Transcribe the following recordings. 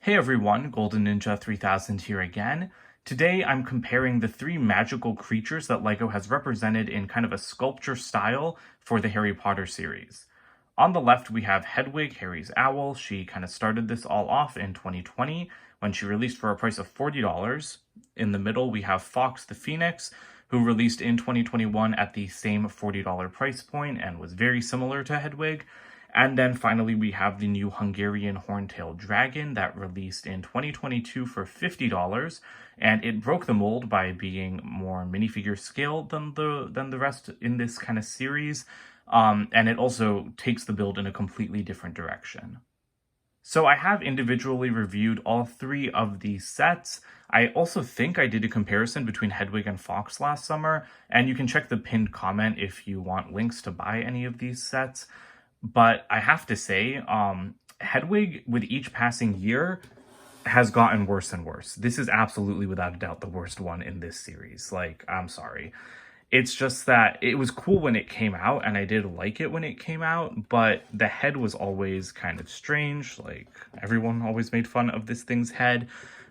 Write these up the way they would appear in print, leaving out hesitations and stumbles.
Hey everyone, Golden Ninja 3000 here again. Today I'm comparing the three magical creatures that LEGO has represented in kind of a sculpture style for the Harry Potter series. On the left we have Hedwig, Harry's owl. She kind of started this all off in 2020 when she released for a price of $40. In the middle we have Fawkes the Phoenix, who released in 2021 at the same $40 price point and was very similar to Hedwig. And then finally, we have the new Hungarian Horntail dragon that released in 2022 for $50, and it broke the mold by being more minifigure scale than the rest in this kind of series, and it also takes the build in a completely different direction. So I have individually reviewed all three of these sets. I also think I did a comparison between Hedwig and Fawkes last summer, and you can check the pinned comment if you want links to buy any of these sets. But I have to say, Hedwig, with each passing year, has gotten worse and worse. This is absolutely, without a doubt, the worst one in this series. Like, I'm sorry. It's just that it was cool when it came out, and I did like it when it came out, but the head was always kind of strange. Like, everyone always made fun of this thing's head.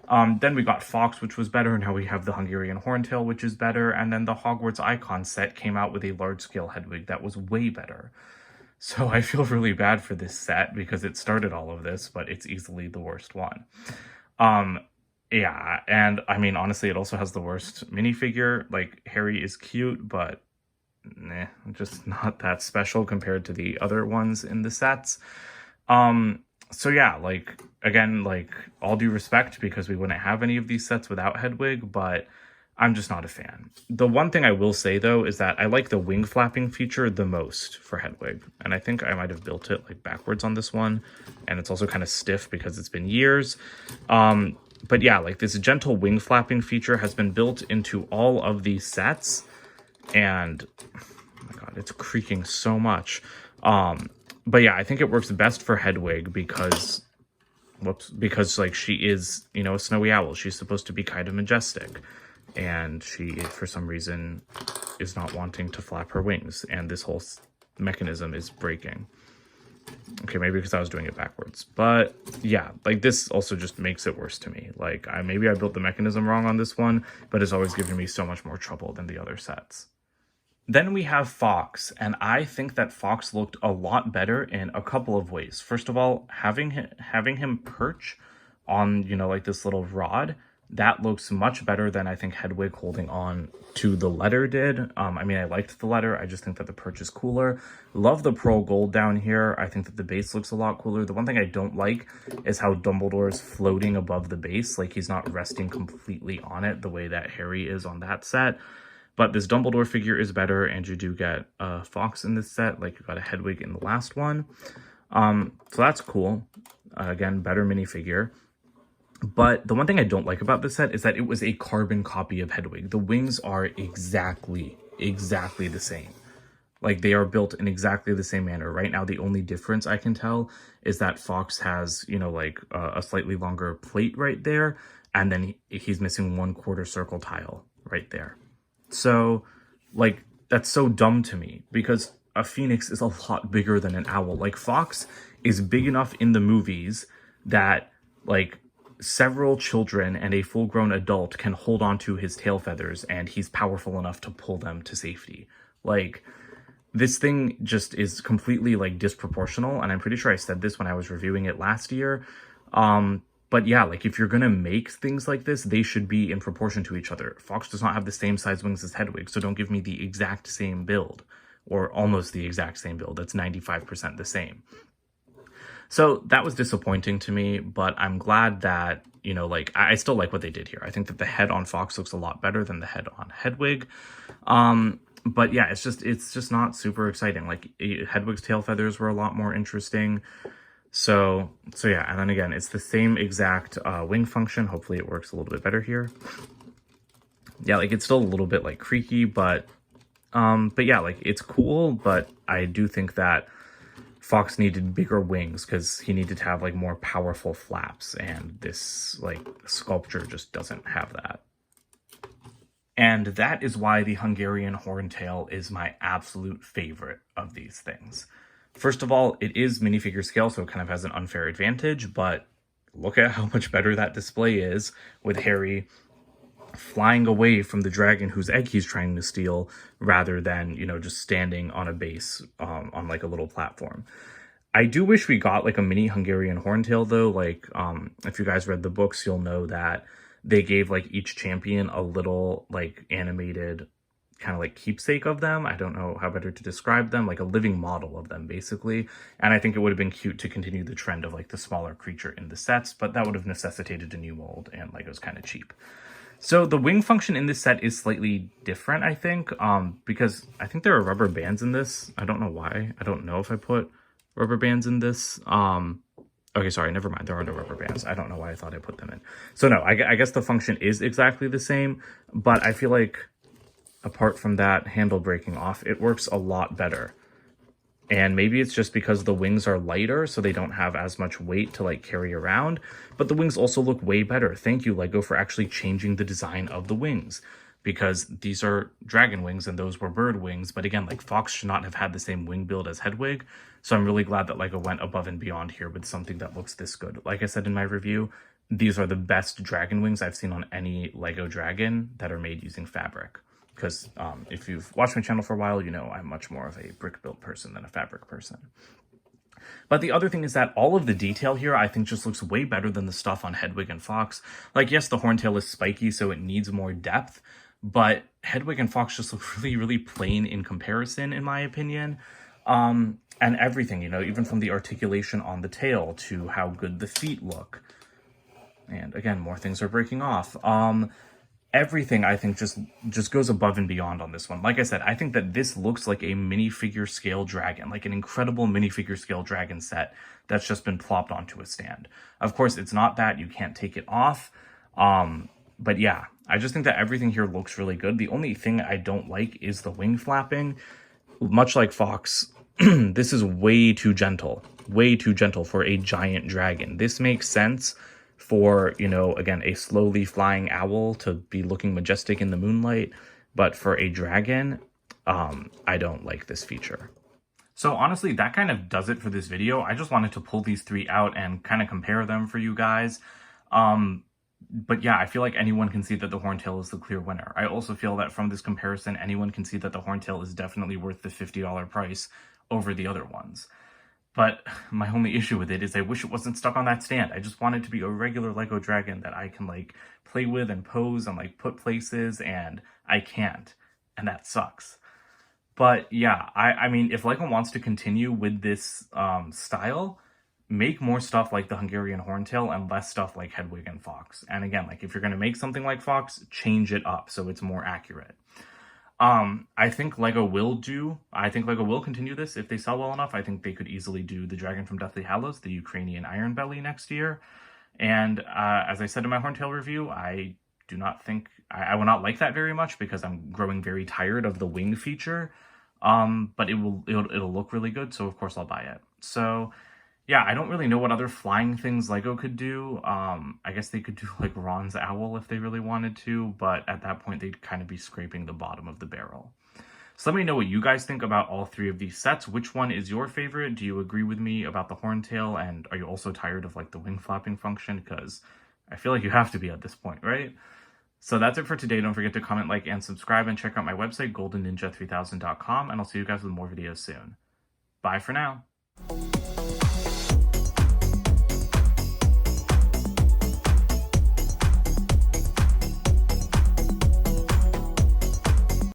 Then we got Fawkes, which was better. Now we have the Hungarian Horntail, which is better. And then the Hogwarts Icon set came out with a large-scale Hedwig that was way better. So I feel really bad for this set because it started all of this, but it's easily the worst one. Yeah, and I mean, honestly, it also has the worst minifigure. Like, Harry is cute, but just not that special compared to the other ones in the sets. So yeah, like, again, like, all due respect, because we wouldn't have any of these sets without Hedwig, but I'm just not a fan. The one thing I will say, though, is that I like the wing flapping feature the most for Hedwig. And I think I might have built it, like, backwards on this one. And it's also kind of stiff because it's been years. But yeah, like, this gentle wing flapping feature has been built into all of these sets. And, oh my god, it's creaking so much. But yeah, I think it works best for Hedwig because... because, like, she is, you know, a snowy owl. She's supposed to be kind of majestic. And she, for some reason, is not wanting to flap her wings. And this whole mechanism is breaking. Okay, maybe because I was doing it backwards. But, yeah, like, this also just makes it worse to me. Like, maybe I built the mechanism wrong on this one, but it's always given me so much more trouble than the other sets. Then we have Fawkes, and I think that Fawkes looked a lot better in a couple of ways. First of all, having him perch on, you know, like, this little rod, that looks much better than I think Hedwig holding on to the letter did. I mean, I liked the letter. I just think that the perch is cooler. Love the pearl gold down here. I think that the base looks a lot cooler. The one thing I don't like is how Dumbledore is floating above the base. Like, he's not resting completely on it the way that Harry is on that set. But this Dumbledore figure is better, and you do get a Fawkes in this set, like you got a Hedwig in the last one. So that's cool. Again, better minifigure. But the one thing I don't like about this set is that it was a carbon copy of Hedwig. The wings are exactly the same. Like, they are built in exactly the same manner. Right now, the only difference I can tell is that Fawkes has, you know, like, a slightly longer plate right there, and then he's missing 1/4 circle tile right there. So, like, that's so dumb to me, because a phoenix is a lot bigger than an owl. Like, Fawkes is big enough in the movies that, like, several children and a full-grown adult can hold on to his tail feathers, and he's powerful enough to pull them to safety. Like, this thing just is completely, like, disproportional, and I'm pretty sure I said this when I was reviewing it last year. But yeah, like, if you're gonna make things like this, they should be in proportion to each other. Fawkes does not have the same size wings as Hedwig, so don't give me the exact same build, or almost the exact same build. That's 95% the same. So that was disappointing to me, but I'm glad that, you know, like, I still like what they did here. I think that the head on Fawkes looks a lot better than the head on Hedwig. But yeah, it's just not super exciting. Like, Hedwig's tail feathers were a lot more interesting. So yeah, and then again, it's the same exact wing function. Hopefully it works a little bit better here. Yeah, like, it's still a little bit, like, creaky, but yeah, like, it's cool, but I do think that Fawkes needed bigger wings because he needed to have, like, more powerful flaps, and this, like, sculpture just doesn't have that. And that is why the Hungarian Horntail is my absolute favorite of these things. First of all, it is minifigure scale, so it kind of has an unfair advantage, but look at how much better that display is with Harry flying away from the dragon whose egg he's trying to steal, rather than, you know, just standing on a base on like a little platform. I do wish we got like a mini Hungarian Horntail though. Like, if you guys read the books, you'll know that they gave like each champion a little like animated kind of like keepsake of them. I don't know how better to describe them, like a living model of them basically. And I think it would have been cute to continue the trend of like the smaller creature in the sets, but that would have necessitated a new mold, and Lego's kind of cheap. So the wing function in this set is slightly different, I think, because I think there are rubber bands in this. I don't know why. I don't know if I put rubber bands in this. Okay, sorry, never mind. There are no rubber bands. I don't know why I thought I put them in. So no, I guess the function is exactly the same, but I feel like apart from that handle breaking off, it works a lot better. And maybe it's just because the wings are lighter, so they don't have as much weight to like carry around, but the wings also look way better. Thank you, Lego, for actually changing the design of the wings, because these are dragon wings and those were bird wings. But again, like Fawkes should not have had the same wing build as Hedwig. So I'm really glad that Lego went above and beyond here with something that looks this good. Like I said in my review, these are the best dragon wings I've seen on any Lego dragon that are made using fabric. Because if you've watched my channel for a while, you know I'm much more of a brick built person than a fabric person. But the other thing is that all of the detail here, I think, just looks way better than the stuff on Hedwig and Fawkes. Like, yes, the Horntail is spiky, so it needs more depth, but Hedwig and Fawkes just look really, really plain in comparison, in my opinion. And everything, you know, even from the articulation on the tail to how good the feet look. And again, more things are breaking off. Everything, I think, just goes above and beyond on this one. Like I said, I think that this looks like a minifigure scale dragon, like an incredible minifigure scale dragon set that's just been plopped onto a stand. Of course, it's not that. You can't take it off. But yeah, I just think that everything here looks really good. The only thing I don't like is the wing flapping. Much like Fawkes, this is way too gentle for a giant dragon. This makes sense for, you know, again, a slowly flying owl to be looking majestic in the moonlight, but for a dragon, I don't like this feature. So honestly, that kind of does it for this video. I just wanted to pull these three out and kind of compare them for you guys. But yeah, I feel like anyone can see that the Horntail is the clear winner. I also feel that from this comparison, anyone can see that the Horntail is definitely worth the $50 price over the other ones. But my only issue with it is I wish it wasn't stuck on that stand. I just want it to be a regular Lego dragon that I can like play with and pose and like put places, and I can't. And that sucks. But yeah, I mean, if Lego wants to continue with this style, make more stuff like the Hungarian Horntail and less stuff like Hedwig and Fawkes. And again, like if you're going to make something like Fawkes, change it up so it's more accurate. I think Lego will continue this if they sell well enough. I think they could easily do the Dragon from Deathly Hallows, the Ukrainian Iron Belly next year. And as I said in my Horntail review, I do not think I will not like that very much because I'm growing very tired of the wing feature. But it'll look really good, so of course I'll buy it. So yeah, I don't really know what other flying things Lego could do. I guess they could do like Ron's owl if they really wanted to, but at that point they'd kind of be scraping the bottom of the barrel. So let me know what you guys think about all three of these sets. Which one is your favorite? Do you agree with me about the Horntail? And are you also tired of like the wing flapping function? Because I feel like you have to be at this point, right? So that's it for today. Don't forget to comment, like, and subscribe, and check out my website, goldenninja3000.com, and I'll see you guys with more videos soon. Bye for now.